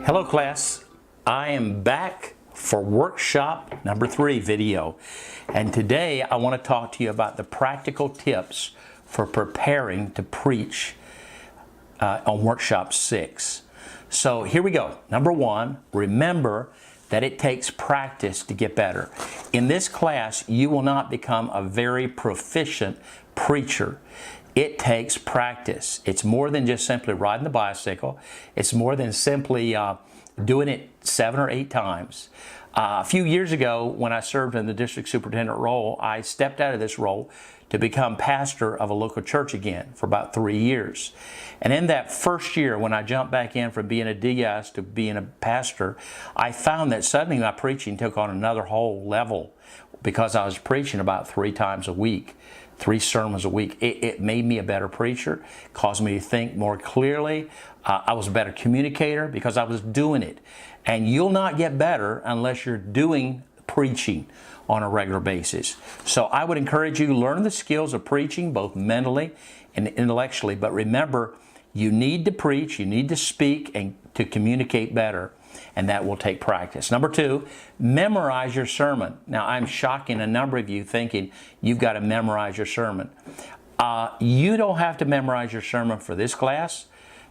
Hello class, I am back for workshop number 3 video, and today I want to talk to you about the practical tips for preparing to preach on workshop 6. So here we go. Number 1, remember that it takes practice to get better. In this class, you will not become a very proficient preacher. It takes practice. It's more than just simply riding the bicycle. It's more than simply doing it 7 or 8 times. A few years ago, when I served in the district superintendent role, I stepped out of this role to become pastor of a local church again for about 3 years. And in that first year, when I jumped back in from being a DS to being a pastor, I found that suddenly my preaching took on another whole level because I was preaching about 3 times a week. 3 sermons a week. It made me a better preacher, caused me to think more clearly. I was a better communicator because I was doing it. And you'll not get better unless you're doing preaching on a regular basis. So I would encourage you to learn the skills of preaching, both mentally and intellectually. But remember, you need to preach, you need to speak, and to communicate better. And that will take practice. Number 2, memorize your sermon. Now, I'm shocking a number of you thinking you've got to memorize your sermon. You don't have to memorize your sermon for this class,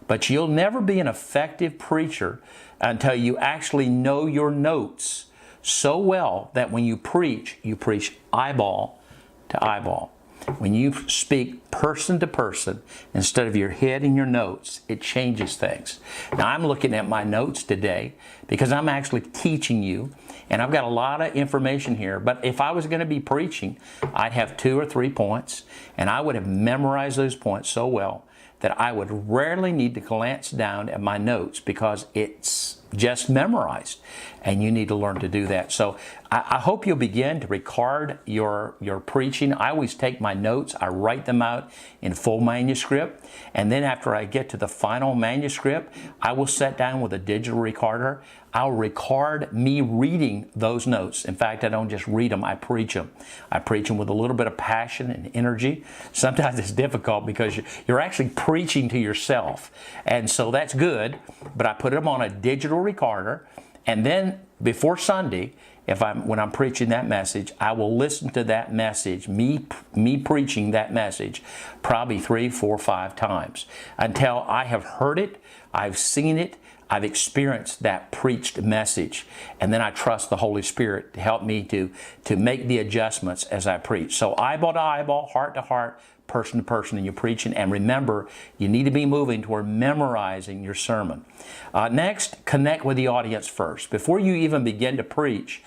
but you'll never be an effective preacher until you actually know your notes so well that when you preach eyeball to eyeball. When you speak person to person instead of your head and your notes, it changes things. Now, I'm looking at my notes today because I'm actually teaching you, and I've got a lot of information here. But if I was going to be preaching, I'd have 2 or 3 points, and I would have memorized those points so well that I would rarely need to glance down at my notes because it's just memorized, and you need to learn to do that. So I hope you'll begin to record your preaching. I always take my notes, I write them out in full manuscript, and then after I get to the final manuscript, I will sit down with a digital recorder. I'll record me reading those notes. In fact, I don't just read them, I preach them. I preach them with a little bit of passion and energy. Sometimes it's difficult because you're actually preaching to yourself, and so that's good, but I put them on a digital recorder, and then before Sunday, when I'm preaching that message, I will listen to that message, me preaching that message, probably 3, 4, 5 times until I have heard it, I've seen it, I've experienced that preached message, and then I trust the Holy Spirit to help me to make the adjustments as I preach. So eyeball to eyeball, heart to heart, person to person in your preaching. And remember, you need to be moving toward memorizing your sermon. Next, connect with the audience first. Before you even begin to preach,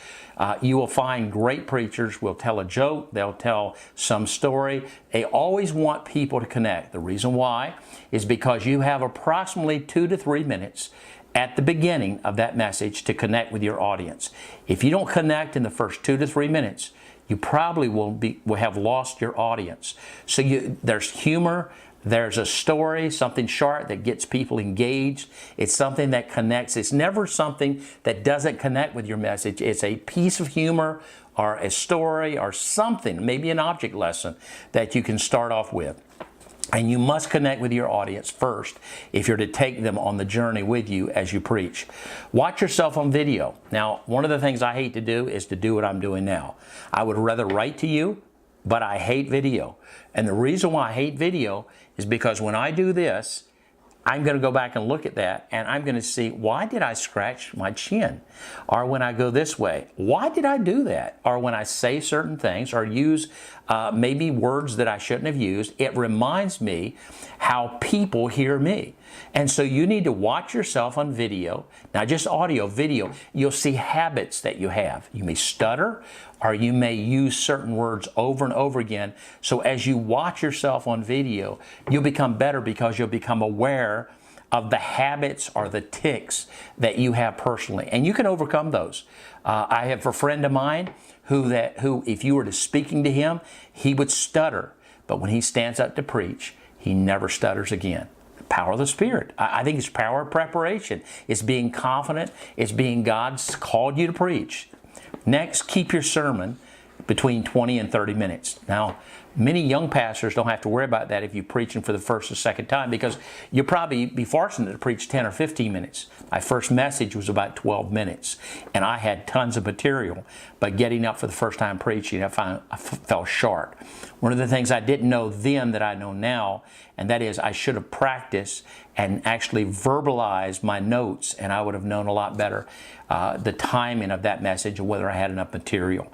you will find great preachers will tell a joke, they'll tell some story. They always want people to connect. The reason why is because you have approximately 2 to 3 minutes at the beginning of that message to connect with your audience. If you don't connect in the first 2 to 3 minutes, you probably will have lost your audience. So there's humor, there's a story, something short that gets people engaged. It's something that connects. It's never something that doesn't connect with your message. It's a piece of humor or a story or something, maybe an object lesson that you can start off with. And you must connect with your audience first if you're to take them on the journey with you as you preach. Watch yourself on video. Now, one of the things I hate to do is to do what I'm doing now. I would rather write to you, but I hate video. And the reason why I hate video is because when I do this, I'm going to go back and look at that, and I'm going to see, why did I scratch my chin? Or when I go this way, why did I do that? Or when I say certain things or use maybe words that I shouldn't have used, it reminds me how people hear me. And so you need to watch yourself on video, not just audio, video. You'll see habits that you have. You may stutter, or you may use certain words over and over again. So as you watch yourself on video, you'll become better because you'll become aware of the habits or the tics that you have personally. And you can overcome those. I have a friend of mine who if you were to speaking to him, he would stutter. But when he stands up to preach, he never stutters again. The power of the Spirit. I think it's power of preparation. It's being confident. It's being God's called you to preach. Next, keep your sermon between 20 and 30 minutes. Now, many young pastors don't have to worry about that if you're preaching for the first or second time, because you'll probably be fortunate to preach 10 or 15 minutes. My first message was about 12 minutes, and I had tons of material. But getting up for the first time preaching, I fell short. One of the things I didn't know then that I know now, and that is I should have practiced and actually verbalized my notes, and I would have known a lot better the timing of that message and whether I had enough material.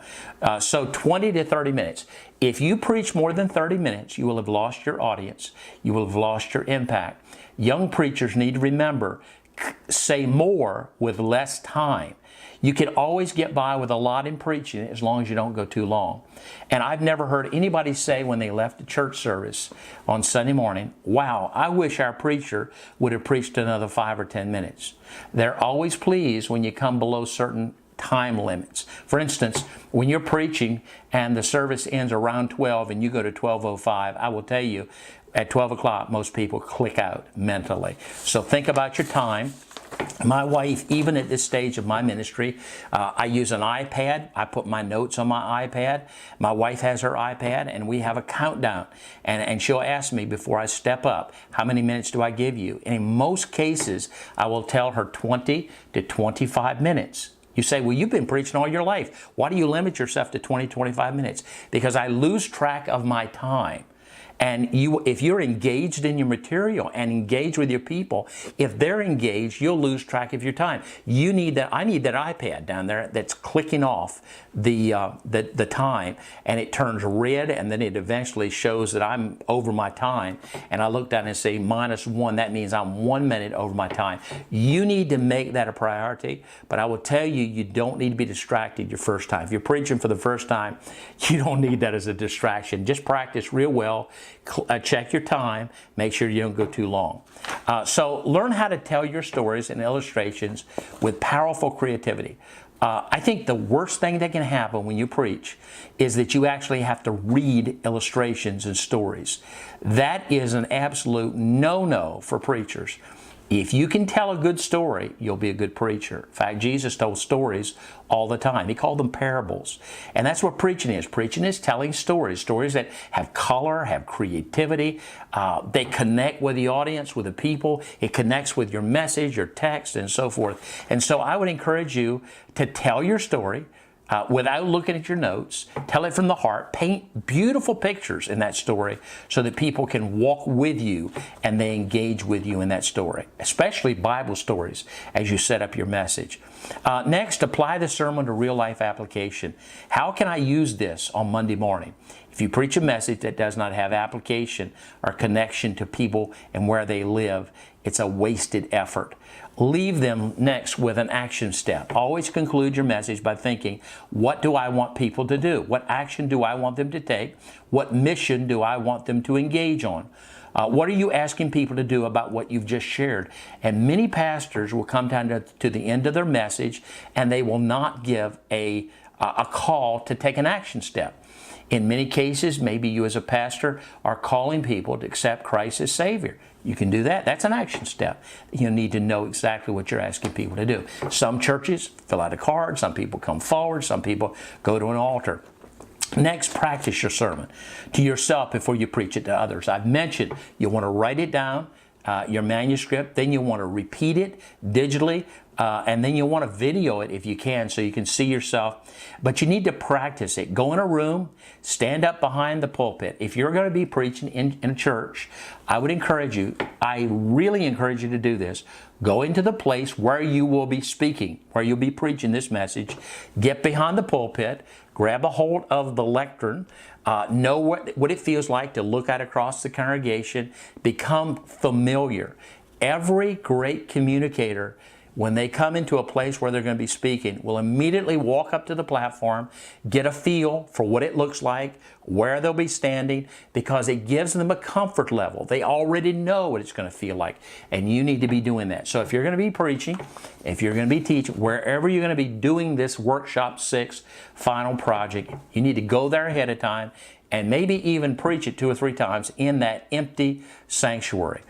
So 20 to 30 minutes. If you preach more than 30 minutes, you will have lost your audience. You will have lost your impact. Young preachers need to remember, say more with less time. You can always get by with a lot in preaching as long as you don't go too long. And I've never heard anybody say when they left the church service on Sunday morning, wow, I wish our preacher would have preached another 5 or 10 minutes. They're always pleased when you come below certain time limits. For instance, when you're preaching and the service ends around 12 and you go to 12:05, I will tell you, at 12 o'clock, most people click out mentally. So think about your time. My wife, even at this stage of my ministry, I use an iPad. I put my notes on my iPad. My wife has her iPad, and we have a countdown. And she'll ask me before I step up, how many minutes do I give you? And in most cases, I will tell her 20 to 25 minutes. You say, well, you've been preaching all your life. Why do you limit yourself to 20, 25 minutes? Because I lose track of my time. And if you're engaged in your material and engaged with your people, if they're engaged, you'll lose track of your time. You need that. I need that iPad down there that's clicking off the time, and it turns red, and then it eventually shows that I'm over my time. And I look down and say -1. That means I'm 1 minute over my time. You need to make that a priority. But I will tell you, you don't need to be distracted your first time. If you're preaching for the first time, you don't need that as a distraction. Just practice real well. Check your time, make sure you don't go too long. So learn how to tell your stories and illustrations with powerful creativity. I think the worst thing that can happen when you preach is that you actually have to read illustrations and stories. That is an absolute no-no for preachers. If you can tell a good story, you'll be a good preacher. In fact, Jesus told stories all the time. He called them parables. And that's what preaching is. Preaching is telling stories, stories that have color, have creativity. They connect with the audience, with the people. It connects with your message, your text, and so forth. And so I would encourage you to tell your story without looking at your notes. Tell it from the heart. Paint beautiful pictures in that story so that people can walk with you and they engage with you in that story, especially Bible stories as you set up your message. Next, apply the sermon to real-life application. How can I use this on Monday morning? If you preach a message that does not have application or connection to people and where they live, it's a wasted effort. Leave them next with an action step. Always conclude your message by thinking, what do I want people to do? What action do I want them to take? What mission do I want them to engage on? What are you asking people to do about what you've just shared? And many pastors will come down to the end of their message and they will not give a call to take an action step. In many cases, maybe you as a pastor are calling people to accept Christ as Savior. You can do that. That's an action step. You need to know exactly what you're asking people to do. Some churches fill out a card. Some people come forward. Some people go to an altar. Next, practice your sermon to yourself before you preach it to others. I've mentioned you want to write it down, your manuscript. Then you want to repeat it digitally. And then you want to video it if you can so you can see yourself. But you need to practice it. Go in a room, stand up behind the pulpit. If you're going to be preaching in a church, I would encourage you, I really encourage you to do this. Go into the place where you will be speaking, where you'll be preaching this message. Get behind the pulpit, grab a hold of the lectern, know what it feels like to look out across the congregation, become familiar. Every great communicator, when they come into a place where they're going to be speaking, will immediately walk up to the platform, get a feel for what it looks like, where they'll be standing, because it gives them a comfort level. They already know what it's going to feel like, and you need to be doing that. So if you're going to be preaching, if you're going to be teaching, wherever you're going to be doing this Workshop 6 final project, you need to go there ahead of time and maybe even preach it 2 or 3 times in that empty sanctuary.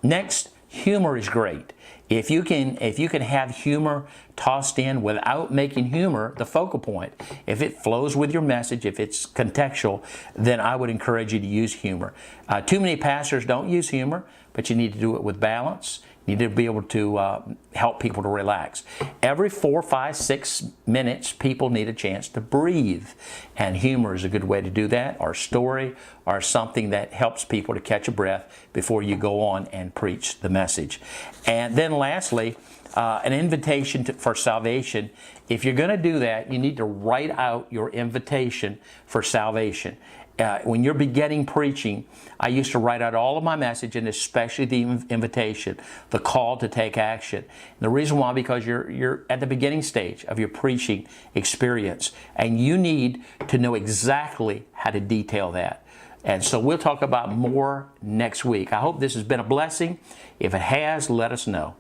Next, humor is great. If you can have humor tossed in without making humor the focal point, if it flows with your message, if it's contextual, then I would encourage you to use humor. Too many pastors don't use humor, but you need to do it with balance. You need to be able to help people to relax. Every 4, 5, 6 minutes, people need a chance to breathe. And humor is a good way to do that, or story, or something that helps people to catch a breath before you go on and preach the message. And then lastly, an invitation for salvation. If you're going to do that, you need to write out your invitation for salvation. When you're beginning preaching, I used to write out all of my message, and especially the invitation, the call to take action. And the reason why, because you're at the beginning stage of your preaching experience, and you need to know exactly how to detail that. And so we'll talk about more next week. I hope this has been a blessing. If it has, let us know.